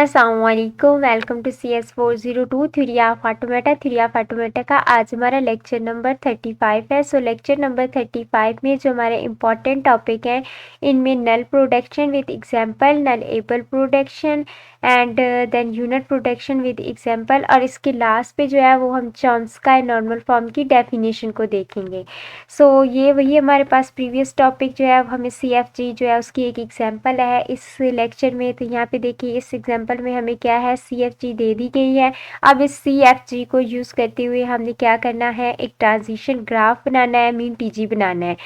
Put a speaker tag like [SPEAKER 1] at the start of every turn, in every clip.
[SPEAKER 1] अस्सलामुअलैकुम, welcome to CS402 theory of automata का आज हमारा लेक्चर नंबर 35 है। सो लेक्चर नंबर 35 में जो हमारे इम्पॉर्टेंट टॉपिक हैं इनमें null production with example, null able production and then unit production with example, और इसके लास्ट पे जो है वो हम चॉम्स्की नॉर्मल फॉर्म की डेफिनेशन को देखेंगे। सो ये वही हमारे पास प्रीवियस टॉपिक जो है हमें CFG जो है उसकी एक एग्जांपल है इस लेक्चर में। तो यहाँ पे देखिए इस एग्जांपल में हमें क्या है, CFG दे दी गई है। अब इस CFG को यूज़ करते हुए हमने क्या करना है, एक ट्रांजिशन ग्राफ बनाना है, मीन TG बनाना है।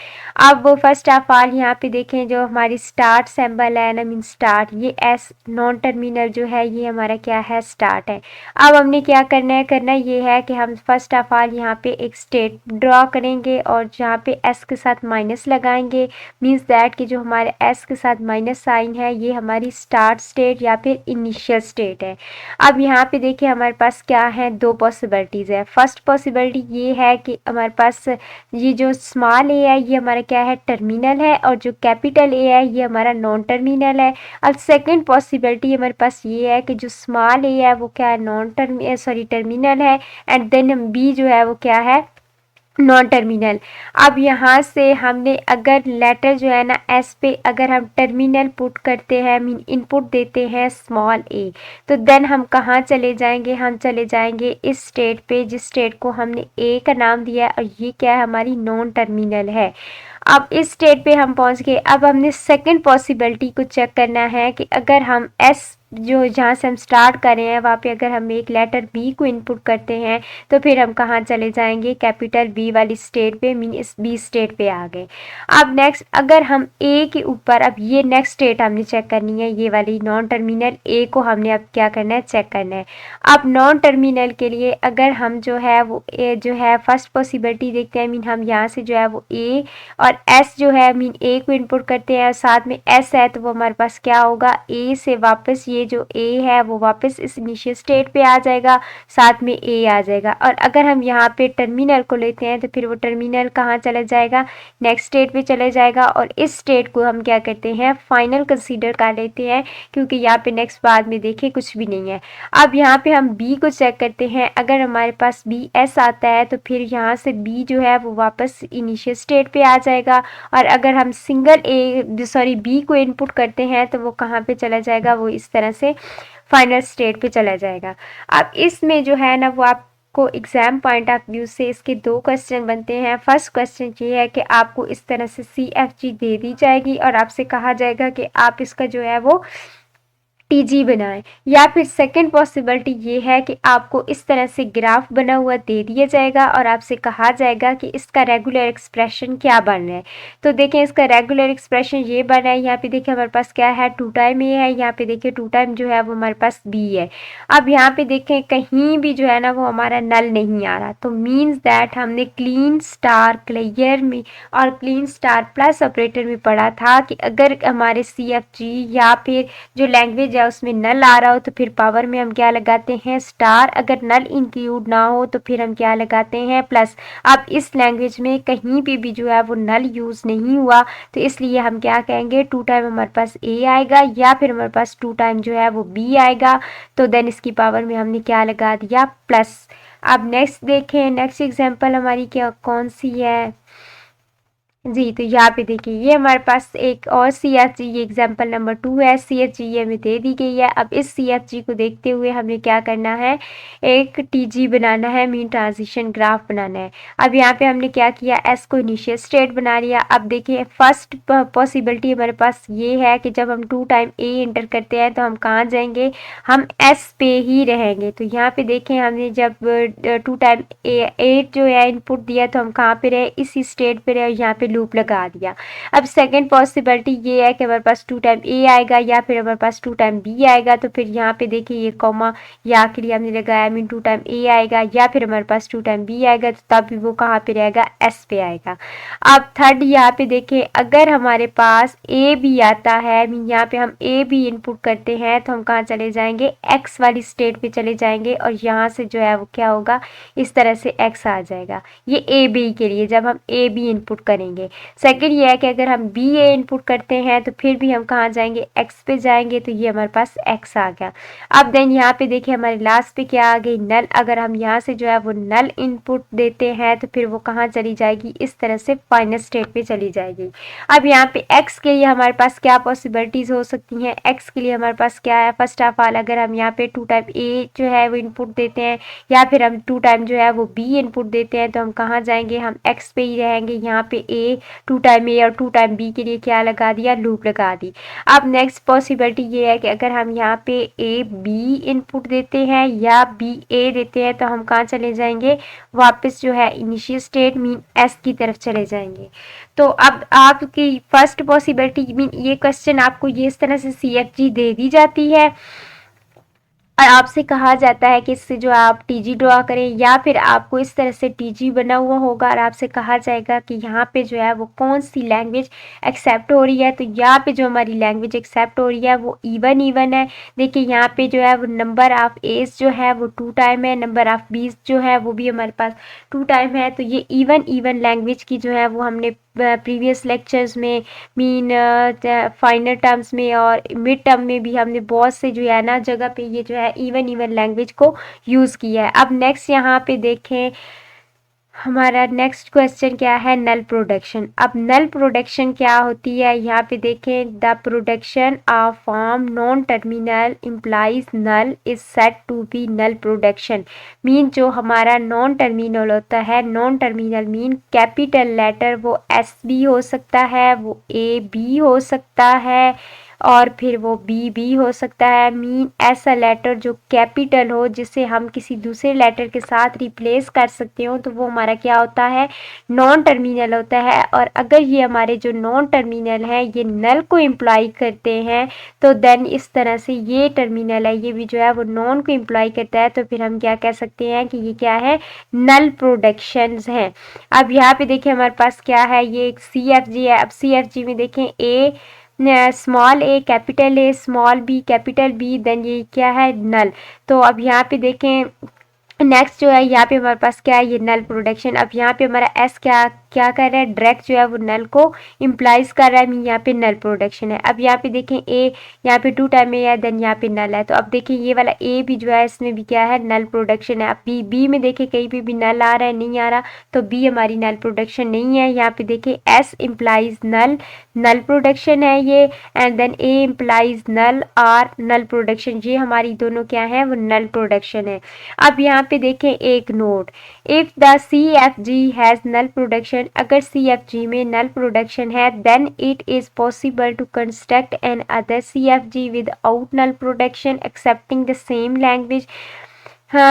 [SPEAKER 1] अब वो फर्स्ट ऑफ ऑल यहाँ पे देखें जो हमारी स्टार्ट सिंबल है ना, मीन स्टार्ट, ये एस नॉन टर्मिनल जो है ये हमारा क्या है, स्टार्ट है। अब हमने क्या करना ये है कि हम फर्स्ट ऑफ ऑल यहाँ पे एक स्टेट ड्रॉ करेंगे और जहाँ पे एस के साथ माइनस लगाएंगे, मीन्स दैट कि जो हमारे एस के साथ माइनस साइन है ये हमारी स्टार्ट स्टेट या फिर इनिशियल स्टेट है। अब यहाँ पे देखिए हमारे पास क्या है, दो पॉसिबिलिटीज़ है। फर्स्ट पॉसिबिलिटी ये है कि हमारे पास ये जो स्मॉल ए है ये हमारा क्या है, टर्मिनल है, और जो कैपिटल ए है ये हमारा नॉन टर्मिनल है। अब सेकंड पॉसिबिलिटी हमारे पास ये है कि जो स्मॉल ए है वो क्या है, टर्मिनल है, एंड देन बी जो है वो क्या है, नॉन टर्मिनल। अब यहाँ से हमने अगर लेटर जो है ना एस पे अगर हम टर्मिनल पुट करते हैं, मीन इनपुट देते हैं स्मॉल ए, तो देन हम कहाँ चले जाएंगे, हम चले जाएंगे इस स्टेट पे जिस स्टेट को हमने ए का नाम दिया है, और ये क्या है, हमारी नॉन टर्मिनल है। अब इस स्टेट पे हम पहुँच गए। अब हमने सेकंड पॉसिबिलिटी को चेक करना है कि अगर हम एस जो जहाँ से हम स्टार्ट कर रहे हैं वहाँ पे अगर हम एक लेटर बी को इनपुट करते हैं तो फिर हम कहाँ चले जाएंगे, कैपिटल बी वाली स्टेट पे, मीन इस बी स्टेट पे आ गए। अब नेक्स्ट अगर हम ए के ऊपर, अब ये नेक्स्ट स्टेट हमने चेक करनी है, ये वाली नॉन टर्मिनल ए को हमने अब क्या करना है, चेक करना है। अब नॉन टर्मिनल के लिए अगर हम जो है वो ए जो है फर्स्ट पॉसिबिलिटी देखते हैं, मीन हम यहाँ से जो है वो ए और एस जो है, मीन ए को इनपुट करते हैं, साथ में एस है, तो वो हमारे पास क्या होगा, ए से वापस ये जो ए है वो वापस इस इनिशियल स्टेट पे आ जाएगा, साथ में ए आ जाएगा। और अगर हम यहाँ पे टर्मिनल को लेते हैं तो फिर वो टर्मिनल कहाँ चला जाएगा, नेक्स्ट स्टेट पे चले जाएगा, और इस स्टेट को हम क्या करते हैं, फाइनल कंसीडर कर लेते हैं, क्योंकि यहाँ पे नेक्स्ट बाद में देखिए कुछ भी नहीं है। अब यहाँ पे हम बी को चेक करते हैं, अगर हमारे पास बी एस आता है तो फिर यहाँ से बी जो है वो वापस इनिशियल स्टेट पे आ जाएगा, और अगर हम सिंगल बी को इनपुट करते हैं तो वो कहाँ पे चला जाएगा, वो इस तरह से फाइनल स्टेट पे चला जाएगा। अब इसमें जो है ना वो आपको एग्जाम पॉइंट ऑफ व्यू से इसके दो क्वेश्चन बनते हैं। फर्स्ट क्वेश्चन ये है कि आपको इस तरह से CFG दे दी जाएगी और आपसे कहा जाएगा कि आप इसका जो है वो TG बनाएं, या फिर सेकंड पॉसिबिलिटी ये है कि आपको इस तरह से ग्राफ बना हुआ दे दिया जाएगा और आपसे कहा जाएगा कि इसका रेगुलर एक्सप्रेशन क्या बन रहा है। तो देखें इसका रेगुलर एक्सप्रेशन ये बन रहा है, यहाँ पे देखिए हमारे पास क्या है, 2 टाइम ए है, यहाँ पे देखिए 2 टाइम जो है वो हमारे पास बी है। अब यहाँ पे देखें कहीं भी जो है ना वो हमारा नल नहीं आ रहा, तो मीन्स दैट हमने क्लीन स्टार क्लियर में और क्लीन स्टार प्लस ऑपरेटर में पढ़ा था कि अगर हमारे CFG या फिर जो लैंग्वेज है उसमें नल आ रहा हो तो फिर पावर में हम क्या लगाते हैं, स्टार। अगर नल इंक्लूड ना हो तो फिर हम क्या लगाते हैं, प्लस। अब इस लैंग्वेज में कहीं पे भी जो है वो नल यूज़ नहीं हुआ, तो इसलिए हम क्या कहेंगे, 2 टाइम हमारे पास ए आएगा या फिर हमारे पास 2 टाइम जो है वो बी आएगा, तो देन इसकी पावर में हमने क्या लगा दिया, प्लस। अब नेक्स्ट देखें, नेक्स्ट एग्जांपल हमारी क्या कौन सी है जी, तो यहाँ पे देखिए ये हमारे पास एक और CFG, ये एग्जाम्पल नंबर 2 है, CFG ये हमें दे दी गई है। अब इस CFG को देखते हुए हमें क्या करना है, एक TG बनाना है, मीन ट्रांजिशन ग्राफ बनाना है। अब यहाँ पे हमने क्या किया, S को इनिशियल स्टेट बना लिया। अब देखिए फर्स्ट पॉसिबिलिटी हमारे पास ये है कि जब हम 2 टाइम A इंटर करते हैं तो हम कहाँ जाएंगे, हम S पे ही रहेंगे। तो यहाँ पे देखें हमने जब 2 टाइम 8 जो है इनपुट दिया तो हम कहाँ पे रहे, इसी स्टेट पे रहे, और यहाँ पे लूप लगा दिया। अब सेकंड पॉसिबिलिटी ये है कि हमारे पास 2 टाइम ए आएगा या फिर हमारे पास 2 टाइम बी आएगा, तो फिर यहाँ पे देखिए ये कॉमा या के लिए हमने लगाया, मीन 2 टाइम ए आएगा या फिर हमारे पास 2 टाइम बी आएगा, तो तब भी वो कहाँ पे रहेगा, एस पे आएगा। अब थर्ड यहाँ पे देखें अगर हमारे पास ए बी आता है, मीन यहाँ पे हम ए बी इनपुट करते हैं तो हम कहाँ चले जाएंगे, एक्स वाली स्टेट पे चले जाएंगे, और यहाँ से जो है वो क्या होगा, इस तरह से एक्स आ जाएगा। ये ए बी के लिए जब हम ए बी इनपुट करेंगे। जाएंगे। सेकंड ये है कि अगर हम बी ए इनपुट करते हैं तो फिर भी हम कहाँ जाएंगे, एक्स पे जाएंगे, तो ये हमारे पास एक्स आ गया। अब देन यहाँ पे देखिए हमारे लास्ट पे क्या आ गई, नल। अगर हम यहाँ से जो है वो नल इनपुट देते हैं तो फिर वो कहाँ चली जाएगी, इस तरह से फाइनल स्टेट पे चली जाएगी। अब यहाँ पे x के लिए हमारे पास क्या पॉसिबिलिटीज हो सकती हैं, x के लिए हमारे पास क्या है, फर्स्ट ऑफ ऑल अगर हम यहाँ पे 2 टाइम a जो है वो इनपुट देते हैं या फिर हम 2 टाइम जो है वो b इनपुट देते हैं तो हम कहाँ जाएंगे, हम x पे ही रहेंगे। यहाँ पे a 2 टाइम a और 2 टाइम b के लिए क्या लगा दिया, लूप लगा दी। अब नेक्स्ट पॉसिबिलिटी ये है कि अगर हम यहाँ पे a b इनपुट देते हैं या b a देते हैं तो हम कहाँ चले जाएंगे, वापस जो है इनिशियल स्टेट मीन s की तरफ चले जाएंगे। तो अब आपकी फर्स्ट पॉसिबिलिटी मीन ये क्वेश्चन आपको ये इस तरह से CFG दे दी जाती है और आपसे कहा जाता है कि इससे जो आप TG ड्रॉ करें या फिर आपको इस तरह से TG बना हुआ होगा और आपसे कहा जाएगा कि यहाँ पे जो है वो कौन सी लैंग्वेज एक्सेप्ट हो रही है। तो यहाँ पे जो हमारी लैंग्वेज एक्सेप्ट हो रही है वो इवन है। देखिए यहाँ पे जो है वो नंबर ऑफ एज जो है वो 2 टाइम है, नंबर ऑफ बीज जो है वो भी हमारे पास 2 टाइम है। तो ये इवन लैंग्वेज की जो है वो हमने प्रीवियस लेक्चर्स में मीन फाइनल टर्म्स में और मिड टर्म में भी हमने बहुत से जो है ना जगह पे ये जो है इवन लैंग्वेज को यूज़ किया है। अब नेक्स्ट यहाँ पे देखें हमारा नेक्स्ट क्वेश्चन क्या है, नल प्रोडक्शन। अब नल प्रोडक्शन क्या होती है, यहाँ पे देखें, the production of form non terminal implies null is set to be null production. Mean जो हमारा नॉन टर्मिनल होता है, non terminal mean capital letter वो एस भी हो सकता है, वो ए बी हो सकता है और फिर वो बी हो सकता है। मीन ऐसा लेटर जो कैपिटल हो जिसे हम किसी दूसरे लेटर के साथ रिप्लेस कर सकते हो तो वो हमारा क्या होता है, नॉन टर्मिनल होता है। और अगर ये हमारे जो नॉन टर्मिनल हैं ये नल को इम्प्लाई करते हैं तो देन इस तरह से ये टर्मिनल है, ये भी जो है वो नॉन को इम्प्लाई करता है, तो फिर हम क्या कह सकते हैं कि ये क्या है, नल प्रोडक्शंस हैं। अब यहाँ पे देखिए हमारे पास क्या है, ये एक CFG है। अब CFG में देखें a small A capital A small B capital B, then ये क्या है, नल। तो अब यहाँ पे देखें नेक्स्ट जो है यहाँ पे हमारे पास क्या है, ये नल प्रोडक्शन। अब यहाँ पे हमारा एस क्या क्या कर रहा है, डायरेक्ट जो है वो नल को इम्प्लाइज कर रहा है, मीन यहाँ पे नल प्रोडक्शन है। अब यहाँ पे देखें ए यहाँ पे 2 टाइम ए है, देन यहाँ पे नल है। तो अब देखें ये वाला ए भी जो है इसमें भी क्या है, नल प्रोडक्शन है। अब बी में देखें कहीं पे भी नल आ रहा है, नहीं आ रहा, तो बी हमारी नल प्रोडक्शन नहीं है। यहाँ पे देखें S implies null, null production है ये, and then A implies null or null production, ये हमारी दोनों क्या है, वो नल प्रोडक्शन है। अब यहाँ पे देखें एक note, if the CFG has null production, अगर CFG में नल प्रोडक्शन है then it is possible to construct another CFG without null production accepting the same language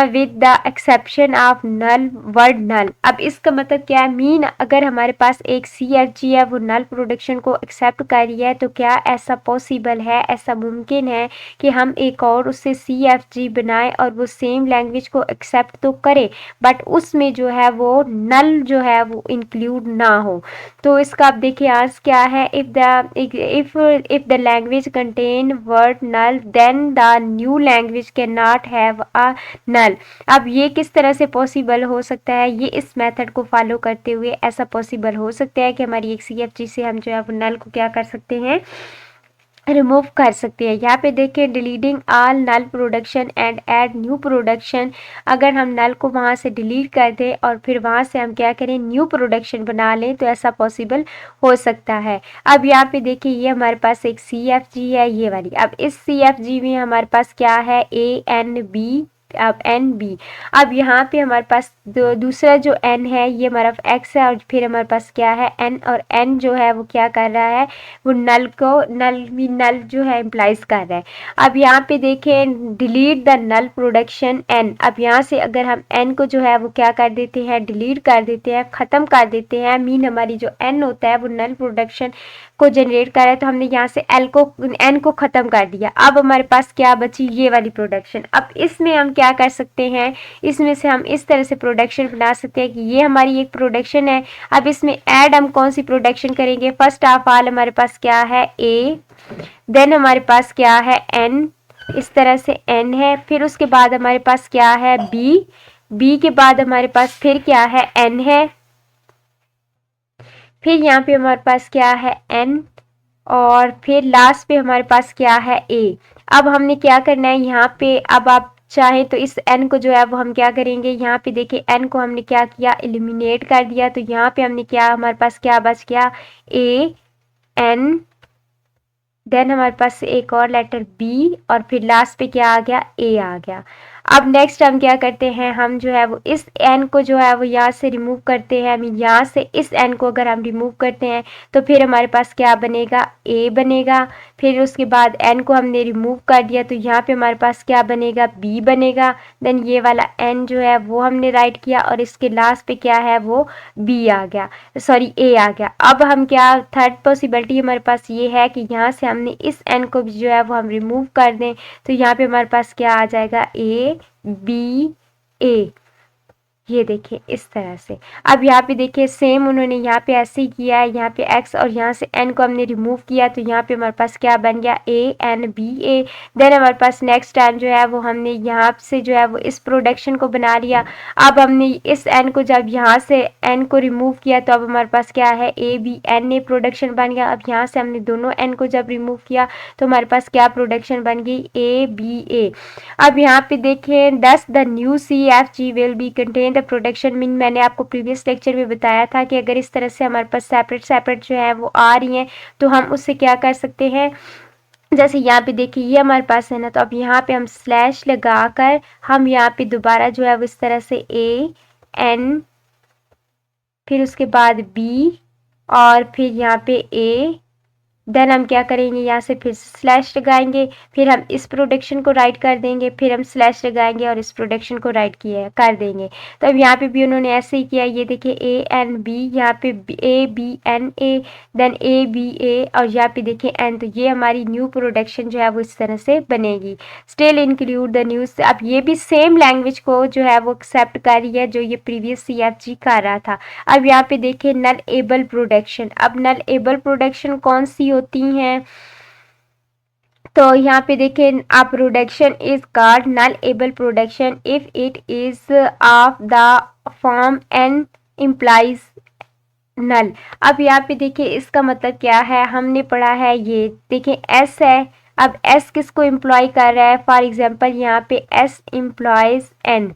[SPEAKER 1] with the exception of null word null. अब इसका मतलब क्या है, mean अगर हमारे पास एक CFG है वो नल प्रोडक्शन को एक्सेप्ट कर रही है तो क्या ऐसा पॉसिबल है, ऐसा मुमकिन है कि हम एक और उससे CFG बनाएं और वो सेम लैंग्वेज को एक्सेप्ट तो करे बट उसमें जो है वो नल जो है वो इंक्लूड ना हो। तो इसका आप देखिए आंसर क्या है, if the language contain word null then the new language can not have a null. अब ये किस तरह से पॉसिबल हो सकता है, ये इस मेथड को फॉलो करते हुए ऐसा पॉसिबल हो सकता है कि हमारी एक CFG से हम जो है वो नल को क्या कर सकते हैं, रिमूव कर सकते हैं। यहाँ पे देखिए deleting all null production and add new production, अगर हम नल को वहाँ से डिलीट कर दें और फिर वहाँ से हम क्या करें, न्यू प्रोडक्शन बना लें तो ऐसा पॉसिबल हो सकता है। अब यहाँ पे देखिए ये हमारे पास एक CFG है ये वाली। अब इस CFG में हमारे पास क्या है, ANB, अब NB। अब यहाँ पे हमारे पास दूसरा जो N है ये हमारा X है और फिर हमारे पास क्या है N, और N जो है वो क्या कर रहा है, वो नल को नल जो है इम्प्लाइज कर रहा है। अब यहाँ पे देखें delete the null production N। अब यहाँ से अगर हम N को जो है वो क्या कर देते हैं, डिलीट कर देते हैं, ख़त्म कर देते हैं, मीन हमारी जो N होता है वो नल प्रोडक्शन को जनरेट कर रहा है, तो हमने यहाँ से N को ख़त्म कर दिया। अब हमारे पास क्या बची, ये वाली प्रोडक्शन। अब इसमें हम क्या कर सकते हैं, इसमें से हम इस तरह से प्रोडक्शन बना सकते हैं कि ये हमारी एक प्रोडक्शन है। अब इसमें ऐड हम कौन सी प्रोडक्शन करेंगे, फर्स्ट ऑफ ऑल हमारे पास क्या है A, देन हमारे पास क्या है N, इस तरह से N है, फिर उसके बाद हमारे पास क्या है B के बाद हमारे पास फिर क्या है N है, फिर यहाँ पे हमारे पास क्या है n, और फिर लास्ट पे हमारे पास क्या है a। अब हमने क्या करना है यहाँ पे, अब आप चाहे तो इस n को जो है वो हम क्या करेंगे, यहाँ पे देखिए n को हमने क्या किया, एलिमिनेट कर दिया। तो यहाँ पे हमने क्या, हमारे पास क्या बच गया, a n, देन हमारे पास एक और लेटर b, और फिर लास्ट पे क्या आ गया, a आ गया। अब नेक्स्ट हम क्या करते हैं, हम जो है वो इस n को जो है वो यहाँ से रिमूव करते हैं। हम यहाँ से इस n को अगर हम रिमूव करते हैं तो फिर हमारे पास क्या बनेगा, a बनेगा। फिर उसके बाद n को हमने रिमूव कर दिया तो यहाँ पे हमारे पास क्या बनेगा, b बनेगा। देन ये वाला n जो है वो हमने राइट किया, और इसके लास्ट पे क्या है वो b आ गया, सॉरी a आ गया। अब हम क्या, थर्ड पॉसिबिलिटी हमारे पास ये है कि यहाँ से हमने इस n को भी जो है वो हम रिमूव कर दें। तो यहाँ पे हमारे पास क्या आ जाएगा, a b a, ये देखिए इस तरह से। अब यहाँ पे देखिए सेम उन्होंने यहाँ पे ऐसे ही किया है, यहाँ पे x और यहाँ से n को हमने रिमूव किया तो यहाँ पे हमारे पास क्या बन गया, a n b a। Then हमारे पास नेक्स्ट टाइम जो है वो हमने यहाँ से जो है वो इस प्रोडक्शन को बना लिया। अब हमने इस n को जब यहाँ से n को रिमूव किया तो अब हमारे पास क्या है, a b n a production बन गया। अब यहाँ से हमने दोनों n को जब रिमूव किया तो हमारे पास क्या प्रोडक्शन बन गई, a b a। अब यहाँ पे देखें, दस the new CFG will be contain the production mean, मैंने आपको प्रीवियस लेक्चर में बताया था कि अगर इस तरह से हमारे पास सेपरेट सेपरेट जो है वो आ रही हैं तो हम उससे क्या कर सकते हैं, जैसे यहाँ पे देखिए ये हमारे पास है ना, तो अब यहाँ पे हम स्लैश लगा कर हम यहाँ पे दोबारा जो है वो इस तरह से a n, फिर उसके बाद b, और फिर यहाँ पे a, देन हम क्या करेंगे, यहाँ से फिर स्लैश लगाएंगे, फिर हम इस प्रोडक्शन को राइट कर देंगे, फिर हम स्लैश लगाएंगे और इस प्रोडक्शन को राइट किया कर देंगे। तो अब यहाँ पे भी उन्होंने ऐसे ही किया, ये देखिए a n b, यहाँ पे a b n a, then a b a, और यहाँ पे देखिए n। तो ये हमारी न्यू प्रोडक्शन जो है वो इस तरह से बनेगी। स्टिल इंक्लूड द न्यूज, अब ये भी सेम लैंग्वेज को जो है वो एक्सेप्ट कर रही है जो ये प्रीवियस CFG कर रहा था। अब यहाँ पे देखिए नल एबल प्रोडक्शन, अब नल एबल प्रोडक्शन कौन सी होती हैं, तो यहाँ पे देखिए a production is called null able production if it is of the form and implies null. अब यहाँ पे देखिए इसका मतलब क्या है, हमने पढ़ा है, ये देखिए एस है। अब एस किसको एम्प्लॉय कर रहा है, फॉर एग्जांपल यहाँ पे एस एम्प्लॉयज एन।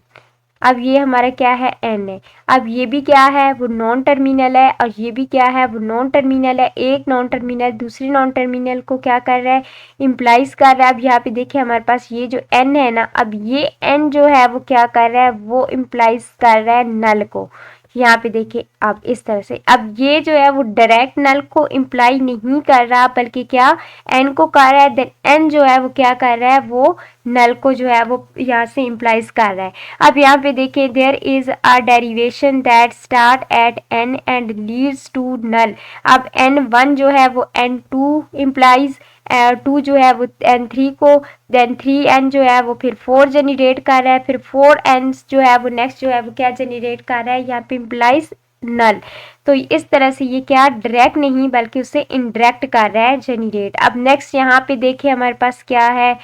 [SPEAKER 1] अब ये हमारा क्या है, एन है। अब ये भी क्या है, वो नॉन टर्मिनल है, और ये भी क्या है, वो नॉन टर्मिनल है। एक नॉन टर्मिनल दूसरी नॉन टर्मिनल को क्या कर रहा है, इम्प्लाइज कर रहा है। अब यहाँ पे देखिए हमारे पास ये जो एन है ना, अब ये एन जो है वो क्या कर रहा है, वो इम्प्लाइज कर रहा है नल को। यहाँ पे देखिए अब इस तरह से, अब ये जो है वो डायरेक्ट नल को इम्प्लाई नहीं कर रहा बल्कि क्या, एन को कर रहा है। देन एन जो है वो क्या कर रहा है, वो नल को जो है वो यहाँ से इम्प्लाइज कर रहा है। अब यहाँ पे देखिए there is a derivation that start at N and leads to null. अब n1 जो है वो n2 इम्प्लाइज, 2 जो है वो n3 को, देन 3n जो है वो फिर 4 जनरेट कर रहा है, फिर 4n जो है वो नेक्स्ट जो है वो क्या जनरेट कर रहा है, यहाँ पे इम्प्लाइज नल। तो इस तरह से ये क्या डायरेक्ट नहीं बल्कि उससे इनडायरेक्ट कर रहा है जनरेट। अब नेक्स्ट यहाँ पे देखिए हमारे पास क्या है,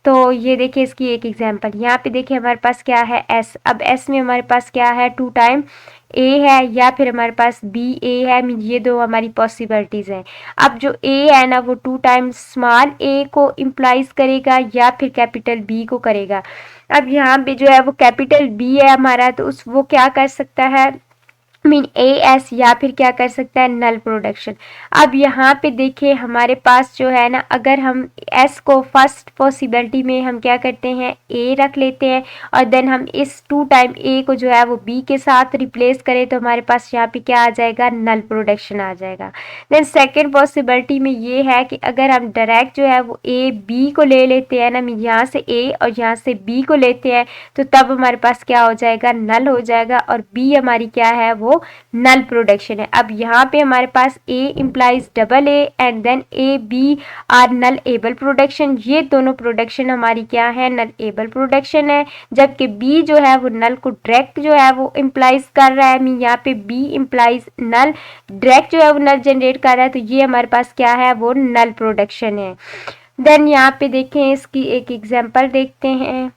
[SPEAKER 1] तो ये देखिए इसकी एक एग्जांपल, यहाँ पे देखिए हमारे पास क्या है एस। अब एस में हमारे पास क्या है, 2 टाइम ए है या फिर हमारे पास बी ए है, ये दो हमारी पॉसिबिलिटीज़ हैं। अब जो ए है ना वो 2 टाइम्स स्मॉल ए को इम्प्लाइज करेगा या फिर कैपिटल बी को करेगा। अब यहाँ पे जो है वो कैपिटल बी है हमारा, तो उस वो क्या कर सकता है, मीन ए एस, या फिर क्या कर सकता है नल प्रोडक्शन। अब यहाँ पे देखिए हमारे पास जो है ना, अगर हम एस को फर्स्ट पॉसिबिलिटी में हम क्या करते हैं, ए रख लेते हैं, और देन हम इस 2 टाइम ए को जो है वो बी के साथ रिप्लेस करें तो हमारे पास यहाँ पे क्या आ जाएगा, नल प्रोडक्शन आ जाएगा। देन सेकेंड पॉसिबिलिटी में ये है कि अगर हम डायरेक्ट जो है वो ए बी को ले लेते हैं ना, मीन यहाँ से ए और यहाँ से बी को लेते हैं तो तब हमारे पास क्या हो जाएगा, नल हो जाएगा, और बी हमारी क्या है, वो नल प्रोडक्शन है। अब यहाँ पे हमारे पास A implies double A and then A B or null able production. ये दोनों प्रोडक्शन हमारी क्या है, नल एबल प्रोडक्शन है, जबकि B जो है वो नल को डायरेक्ट जो है वो इम्प्लाइज कर रहा है। मीन यहाँ पे B इम्प्लाइज नल, डायरेक्ट जो है वो नल जनरेट कर रहा है, तो ये हमारे पास क्या है, वो नल प्रोडक्शन है। देन यहाँ पे देखें इसकी एक एग्जाम्पल देखते हैं।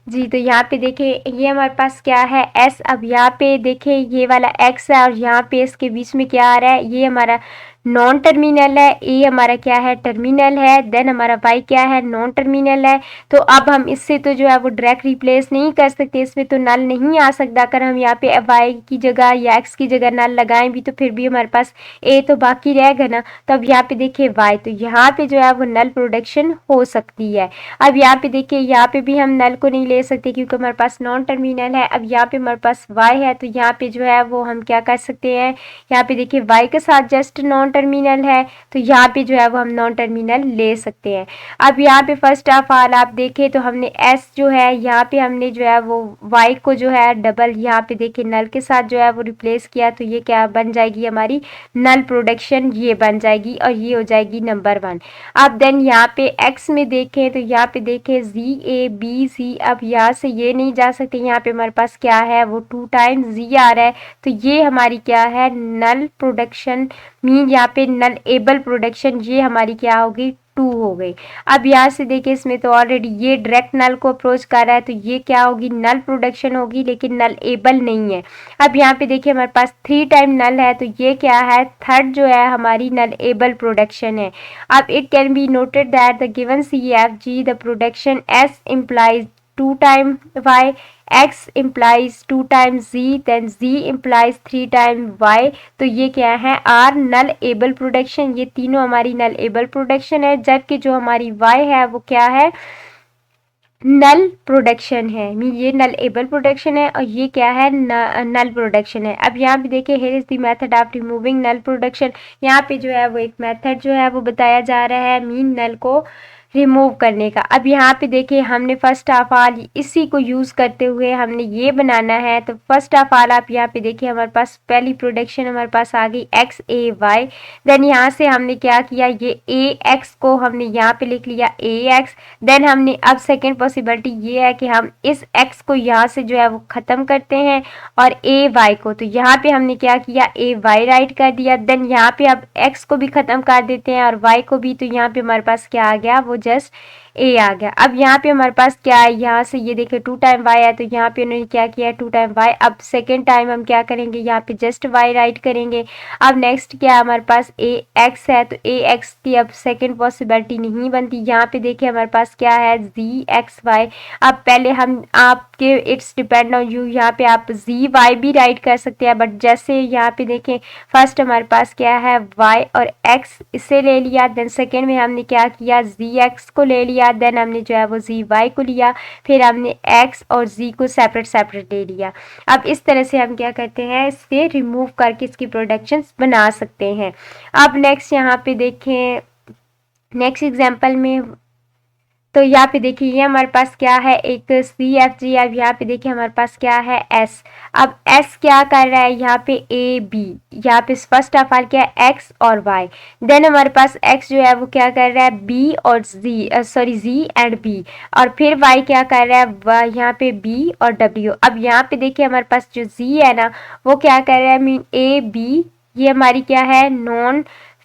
[SPEAKER 1] जी, तो यहाँ पे देखिए ये हमारे पास क्या है S। अब यहाँ पे देखिए ये वाला X है और यहाँ पे इसके बीच में क्या आ रहा है, ये हमारा नॉन टर्मिनल है, ए हमारा क्या है टर्मिनल है, देन हमारा वाई क्या है नॉन टर्मिनल है। तो अब हम इससे तो जो है वो डायरेक्ट रिप्लेस नहीं कर सकते, इसमें तो नल नहीं आ सकता। अगर हम यहाँ पे वाई की जगह या एक्स की जगह नल लगाएं भी तो फिर भी हमारे पास ए तो बाकी रहेगा ना। तो अब यहाँ पे देखिए वाई, तो यहाँ पे जो है वो नल प्रोडक्शन हो सकती है। अब यहाँ पे देखिए यहाँ पे भी हम नल को नहीं ले सकते क्योंकि हमारे पास नॉन टर्मिनल है। अब यहाँ पे हमारे पास वाई है, तो यहाँ पे जो है वो हम क्या कर सकते हैं, यहाँ पे देखिए वाई के साथ जस्ट नॉन टर्मिनल है, तो यहाँ पे जो है वो हम नॉन टर्मिनल ले सकते हैं। अब यहाँ पे फर्स्ट ऑफ ऑल आप देखें तो हमने एस जो है यहाँ पे हमने जो है वो वाई को जो है डबल यहाँ पे देखिए नल के साथ जो है वो रिप्लेस किया, तो ये क्या बन जाएगी हमारी नल प्रोडक्शन, ये बन जाएगी और ये हो जाएगी नंबर 1। अब देन यहाँ पे एक्स में देखें तो यहाँ पे देखें जी ए बी सी, अब यहाँ से ये नहीं जा सकते, यहाँ पे हमारे पास क्या है वो 2 टाइम्स जी आ रहा है, तो ये हमारी क्या है नल प्रोडक्शन मीन यहाँ पे नल एबल प्रोडक्शन, ये हमारी क्या होगी 2 हो गई। अब यहाँ से देखिए इसमें तो ऑलरेडी ये डायरेक्ट नल को अप्रोच कर रहा है, तो ये क्या होगी नल प्रोडक्शन होगी लेकिन नल एबल नहीं है। अब यहाँ पे देखिए हमारे पास 3 टाइम नल है, तो ये क्या है थर्ड जो है हमारी नल एबल प्रोडक्शन है। अब it can be noted that the given C F G the production S implies 2 time y, x implies 2 times z, then z implies 3 times y। तो ये क्या है आर नल एबल प्रोडक्शन, ये तीनों हमारी नल able production है, जबकि जो हमारी y है वो क्या है नल प्रोडक्शन है। मीन ये नल एबल प्रोडक्शन है और ये क्या है नल प्रोडक्शन है। अब यहाँ पे देखिए here is the method of removing null production, यहाँ पे जो है वो एक मेथड जो है वो बताया जा रहा है मीन नल को रिमूव करने का। अब यहाँ पे देखिए हमने फर्स्ट ऑफ ऑल इसी को यूज़ करते हुए हमने ये बनाना है, तो फर्स्ट ऑफ ऑल आप यहाँ पे देखिए हमारे पास पहली प्रोडक्शन हमारे पास आ गई एक्स ए वाई, देन यहाँ से हमने क्या किया ये ए एक्स को हमने यहाँ पे लिख लिया ए एक्स, देन हमने अब सेकेंड पॉसिबिलिटी ये है कि हम इस एक्स को यहाँ से जो है वो ख़त्म करते हैं और ए वाई को, तो यहाँ पे हमने क्या किया ए वाई राइट कर दिया, देन यहाँ पे अब एक्स को भी ख़त्म कर देते हैं और वाई को भी, तो यहाँ पे हमारे पास क्या आ गया वो जस्ट ए आ गया। अब यहाँ पे हमारे पास क्या है यहाँ से ये देखिए 2 टाइम वाई है, तो यहाँ पे उन्होंने क्या किया 2 टाइम वाई। अब सेकेंड टाइम हम क्या करेंगे यहाँ पे जस्ट वाई राइट करेंगे। अब नेक्स्ट क्या है हमारे पास ए एक्स है, तो ए एक्स की अब सेकेंड पॉसिबिलिटी नहीं बनती, यहाँ पे देखिए हमारे पास क्या है जी एक्स वाई। अब पहले हम आपके इट्स डिपेंड ऑन यू, यहाँ पे आप जी वाई भी राइट कर सकते हैं, बट जैसे यहाँ पे देखें फर्स्ट हमारे पास क्या है वाई और एक्स इसे ले लिया, देन सेकेंड में हमने क्या किया जी एक्स को ले लिया, देन हमने जो है वो जी वाई को लिया, फिर हमने एक्स और जी को सेपरेट सेपरेट ले लिया। अब इस तरह से हम क्या करते हैं इससे रिमूव करके इसकी प्रोडक्शंस बना सकते हैं। अब नेक्स्ट यहाँ पे देखें नेक्स्ट एग्जांपल में, तो यहाँ पे देखिए ये हमारे पास क्या है एक सी एफ जी, अब यहाँ पे देखिए हमारे पास क्या है एस। अब एस क्या कर रहा है यहाँ पे ए बी, यहाँ पे फर्स्ट ऑफ ऑल क्या है एक्स और वाई, देन हमारे पास एक्स जो है वो क्या कर रहा है बी और जी जी एंड बी, और फिर वाई क्या कर रहा है यहाँ पे बी और डब्ल्यू। अब यहाँ पे देखिए हमारे पास जो जी है ना वो क्या कर रहा है मीन ए बी, ये हमारी क्या है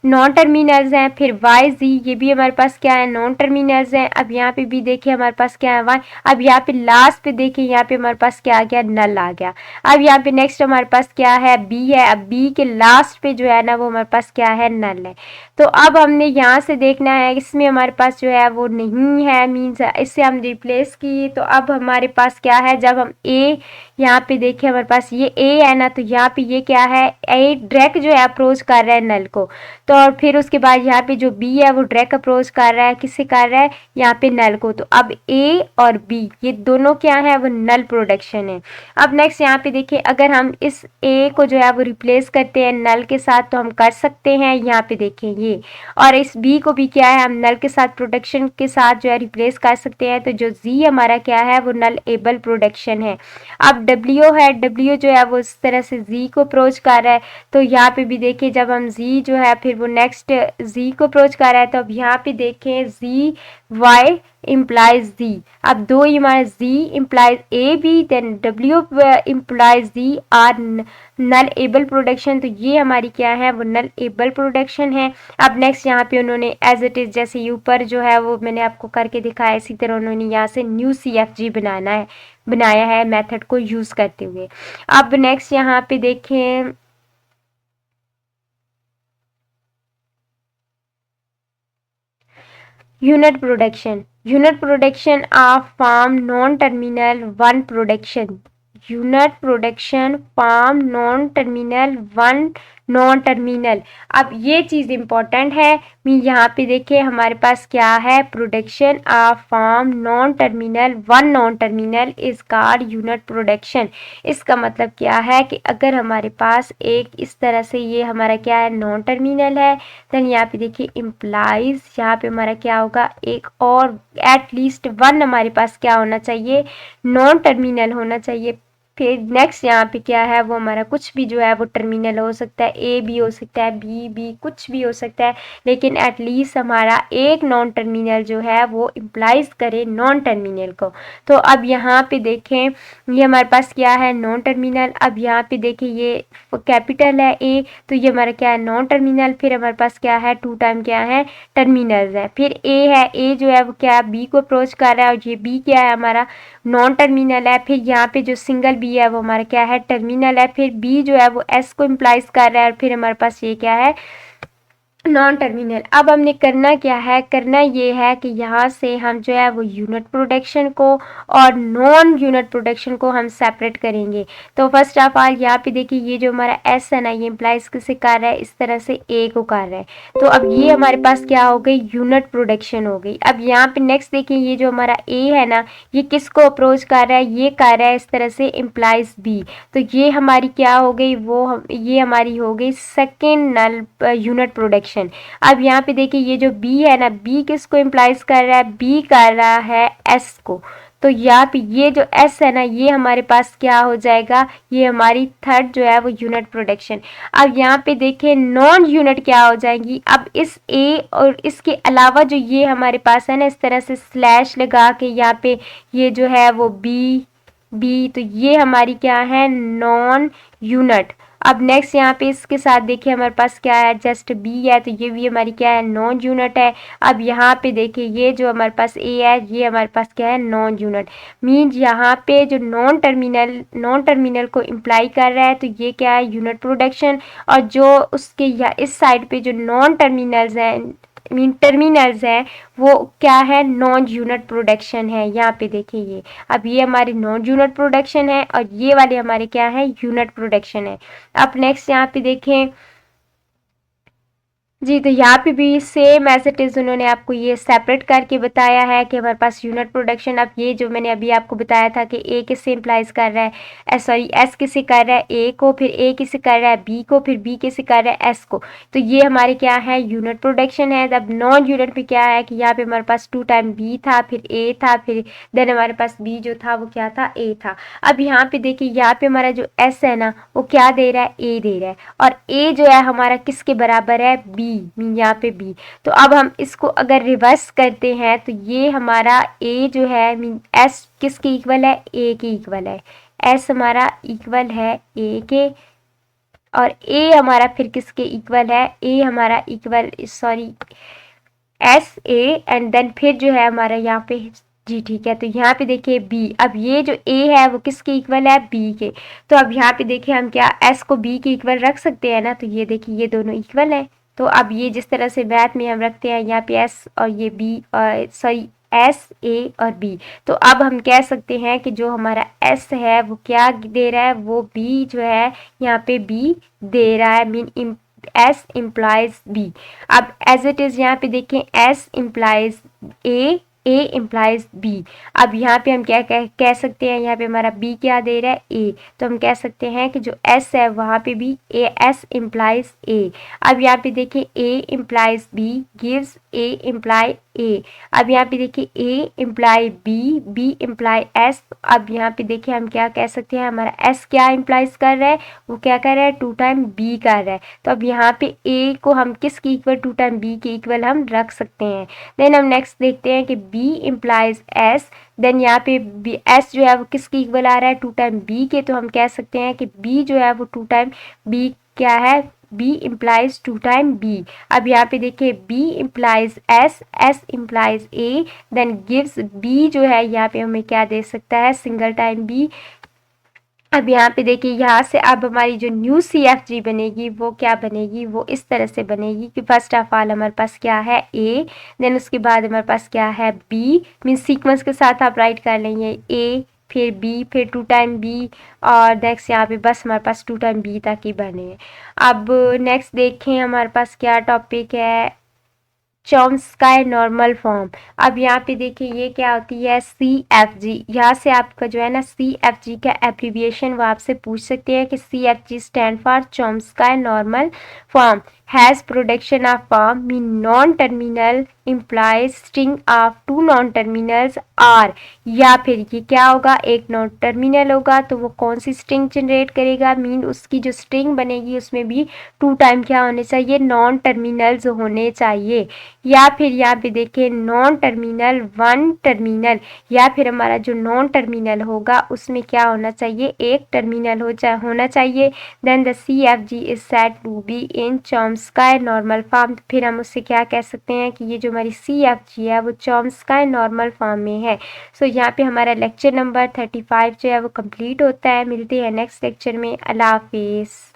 [SPEAKER 1] नॉन टर्मिनल्स हैं, फिर वाई जी ये भी हमारे पास क्या है नॉन टर्मिनल्स हैं। अब यहाँ पे भी देखिए हमारे पास क्या है वाई। अब यहाँ पे लास्ट पे देखिए यहाँ पे हमारे पास क्या आ गया नल आ गया। अब यहाँ पे नेक्स्ट हमारे पास क्या है बी है, अब बी के लास्ट पे जो है ना वो हमारे पास क्या है नल है। तो अब हमने यहाँ से देखना है इसमें हमारे पास जो है वो नहीं है, मीन्स इससे हम रिप्लेस किए, तो अब हमारे पास क्या है जब हम ए यहाँ पे देखिए हमारे पास ये ए है ना, तो यहाँ पे ये क्या है ए डायरेक्ट जो है अप्रोच कर रहा है नल को, तो और फिर उसके बाद यहाँ पे जो बी है वो डायरेक्ट अप्रोच कर रहा है, किससे कर रहा है यहाँ पे नल को, तो अब ए और बी ये दोनों क्या है वो नल प्रोडक्शन है। अब नेक्स्ट यहाँ पे देखिए अगर हम इस ए को जो है वो रिप्लेस करते हैं नल के साथ तो हम कर सकते हैं, यहाँ पे देखें ये, और इस बी को भी क्या है हम नल के साथ प्रोडक्शन के साथ जो है रिप्लेस कर सकते हैं, तो जो जी हमारा क्या है वो नल एबल प्रोडक्शन है। अब डब्ल्यू है, डब्ल्यू जो है वो इस तरह से जी को अप्रोच कर रहा है, तो यहाँ पे भी देखिए जब हम जी जो है फिर वो वो नेक्स्ट जी को अप्रोच कर रहा है। तो अब यहाँ पे देखें जी वाई इम्प्लाइज जी, अब दो ही हमारा G implies A B, then W implies G are null able production. तो ये हमारी क्या है, वो नल एबल प्रोडक्शन है। अब नेक्स्ट यहाँ पे उन्होंने एज इट इज जैसे ऊपर जो है वो मैंने आपको करके दिखाया, इसी तरह उन्होंने यहाँ से न्यू CFG बनाया है मेथड को यूज करते हुए। अब नेक्स्ट यहाँ पे देखें unit production of form non terminal one production, unit production form non terminal one non terminal. अब ये चीज़ इम्पॉर्टेंट है, यहाँ पे देखिए हमारे पास क्या है, production of form non terminal one non terminal is called unit production. इसका मतलब क्या है कि अगर हमारे पास एक इस तरह से ये हमारा क्या है, नॉन टर्मिनल है, देन यहाँ पे देखिए इम्प्लाइज, यहाँ पे हमारा क्या होगा, एक और एटलीस्ट वन हमारे पास क्या होना चाहिए, नॉन टर्मिनल होना चाहिए। फिर नेक्स्ट यहाँ पे क्या है, वो हमारा कुछ भी जो है वो टर्मिनल हो सकता है, ए भी हो सकता है, बी कुछ भी हो सकता है, लेकिन एटलीस्ट हमारा एक नॉन टर्मिनल जो है वो इम्प्लाइज करे नॉन टर्मिनल को। तो अब यहाँ पे देखें ये हमारे पास क्या है, नॉन टर्मिनल। अब यहाँ पे देखें ये कैपिटल है ए, तो ये हमारा क्या है, नॉन टर्मिनल। फिर हमारे पास क्या है, 2 टाइम क्या है, टर्मिनल्स है। फिर ए है, ए जो है वो क्या है, बी को अप्रोच कर रहा है, और ये बी क्या है, हमारा नॉन टर्मिनल है। फिर यहाँ पे जो सिंगल बी है वो हमारा क्या है, टर्मिनल है। फिर बी जो है वो एस को इम्प्लाइज कर रहा है, और फिर हमारे पास ये क्या है, नॉन टर्मिनल। अब हमने करना क्या है, करना ये है कि यहाँ से हम जो है वो यूनिट प्रोडक्शन को और नॉन यूनिट प्रोडक्शन को हम सेपरेट करेंगे। तो फर्स्ट ऑफ ऑल यहाँ पे देखिए ये जो हमारा एस है ना, ये इम्प्लाइज किसे कर रहा है, इस तरह से ए को कर रहा है। तो अब ये हमारे पास क्या हो गई, यूनिट प्रोडक्शन हो गई। अब यहाँ पे नेक्स्ट देखिए ये जो हमारा ए है ना, ये किसको अप्रोच कर रहा है, ये कर रहा है इस तरह से इम्प्लाइज बी। तो ये हमारी क्या हो गई, ये हमारी हो गई सेकेंड नल यूनिट प्रोडक्शन। अब यहाँ पे देखिए ये जो बी है ना, बी किसको इम्प्लाइज कर रहा है, बी कर रहा है एस को। तो यहाँ पे ये जो एस है ना, ये हमारे पास क्या हो जाएगा, ये हमारी थर्ड जो है वो यूनिट प्रोडक्शन। अब यहाँ पे देखिए नॉन यूनिट क्या हो जाएंगी, अब इस ए और इसके अलावा जो ये हमारे पास है ना, इस तरह से स्लैश लगा के यहाँ पे ये जो है वो बी, तो ये हमारी क्या है, नॉन यूनिट। अब नेक्स्ट यहाँ पे इसके साथ देखिए हमारे पास क्या है, जस्ट बी है, तो ये भी हमारी क्या है, नॉन यूनिट है। अब यहाँ पे देखिए ये जो हमारे पास ए है, ये हमारे पास क्या है, नॉन यूनिट। मीन्स यहाँ पे जो नॉन टर्मिनल को इम्प्लाई कर रहा है, तो ये क्या है, यूनिट प्रोडक्शन। और जो उसके या इस साइड पे जो नॉन टर्मिनल्स हैं, टर्मिनल्स हैं, वो क्या है, नॉन यूनिट प्रोडक्शन है। यहाँ पे देखिए ये, अब ये हमारी नॉन यूनिट प्रोडक्शन है, और ये वाले हमारे क्या है, यूनिट प्रोडक्शन है। अब नेक्स्ट यहाँ पे देखें जी, तो यहाँ पे भी सेम एज इट इज़ उन्होंने आपको ये सेपरेट करके बताया है कि हमारे पास यूनिट प्रोडक्शन। अब ये जो मैंने अभी आपको बताया था कि ए किससे इम्प्लाइज कर रहा है, सॉरी एस किससे कर रहा है, ए को, फिर ए किससे कर रहा है, बी को, फिर बी किससे कर रहा है, एस को। तो ये हमारे क्या है, यूनिट प्रोडक्शन है। अब नॉन यूनिट में क्या है कि यहाँ पे हमारे पास 2 टाइम बी था, फिर ए था, फिर देन हमारे पास बी जो था वो क्या था, ए था। अब यहाँ पे देखिए यहाँ पे हमारा जो एस है ना, वो क्या दे रहा है, ए दे रहा है, और ए जो है हमारा किसके बराबर है, बी, यहाँ पे बी। तो अब हम इसको अगर रिवर्स करते हैं, तो ये हमारा ए जो है एस किसके इक्वल है, ए के इक्वल है। एस हमारा इक्वल है ए के, और ए हमारा फिर किसके इक्वल है, ए हमारा equal, sorry S A, and then फिर जो है हमारा यहाँ पे जी, ठीक है। तो यहाँ पे देखिए बी, अब ये जो ए है वो किसके इक्वल है, बी के। तो अब यहाँ पे देखिए हम क्या एस को बी के इक्वल रख सकते हैं ना, तो ये देखिए ये दोनों इक्वल है। तो अब ये जिस तरह से मैथ में हम रखते हैं यहाँ पे एस और ये बी, और सॉरी एस ए और बी, तो अब हम कह सकते हैं कि जो हमारा एस है वो क्या दे रहा है, वो बी जो है यहाँ पे बी दे रहा है, मीन S implies B। अब एज इट इज़ यहाँ पे देखें S implies A A implies B। अब यहाँ पे हम क्या कह सकते हैं, यहाँ पे हमारा B क्या दे रहा है, A, तो हम कह सकते हैं कि जो S है वहाँ पे भी S इम्प्लाइज A। अब यहाँ पे देखिए A implies B gives A imply A। अब यहाँ पे देखिए A imply B, B imply S। अब यहाँ पे देखिए हम क्या कह सकते हैं, हमारा S क्या इम्प्लाइज कर रहा है, वो क्या कर रहा है, 2 टाइम B कर रहा है। तो अब यहाँ पे A को हम किसके इक्वल, 2 टाइम B के इक्वल हम रख सकते हैं। देन हम नेक्स्ट देखते हैं कि B इम्प्लाइज S। देन यहाँ पे S जो है वो किसके इक्वल आ रहा है, 2 टाइम B के, तो हम कह सकते हैं कि B जो है वो 2 टाइम B क्या है, B इम्प्लाइज 2 टाइम B। अब यहाँ पे देखिए B implies S, S implies A, then gives B जो है यहाँ पे हमें क्या दे सकता है, सिंगल टाइम B। अब यहाँ पे देखिए यहाँ से अब हमारी जो न्यू CFG बनेगी वो क्या बनेगी, वो इस तरह से बनेगी कि फर्स्ट ऑफ ऑल हमारे पास क्या है A, देन उसके बाद हमारे पास क्या है B, मीन्स सीक्वेंस के साथ आप राइट कर लेंगे A फिर B फिर 2 टाइम B, और नेक्स्ट यहाँ पे बस हमारे पास 2 टाइम B तक ही बने। अब नेक्स्ट देखें हमारे पास क्या टॉपिक है, चॉम्स्काई नॉर्मल फॉर्म। अब यहाँ पे देखिए ये क्या होती है, CFG। यहाँ से आपका जो है ना CFG का एब्रीविएशन वो आपसे पूछ सकते हैं कि CFG stand for Chomsky normal form has production of form mean non terminal implies string of 2 non terminals are. या फिर ये क्या होगा, एक नॉन टर्मिनल होगा तो वो कौन सी स्ट्रिंग जनरेट करेगा, मीन उसकी जो स्ट्रिंग बनेगी उसमें भी 2 टाइम क्या होने चाहिए, नॉन टर्मिनल्स होने चाहिए। या फिर यहाँ पे देखिए नॉन टर्मिनल 1 टर्मिनल, या फिर हमारा जो नॉन टर्मिनल होगा उसमें क्या होना चाहिए, एक टर्मिनल होना चाहिए। Then the CFG is said to be in Chomsky normal form. फिर हम उससे क्या कह सकते हैं कि ये जो हमारी CFG है वो चॉम्स्काई नॉर्मल फॉर्म में है। सो यहाँ पे हमारा लेक्चर नंबर 35 जो है वो कंप्लीट होता है। मिलते हैं नेक्स्ट लेक्चर में। अल्लाह हाफिज़।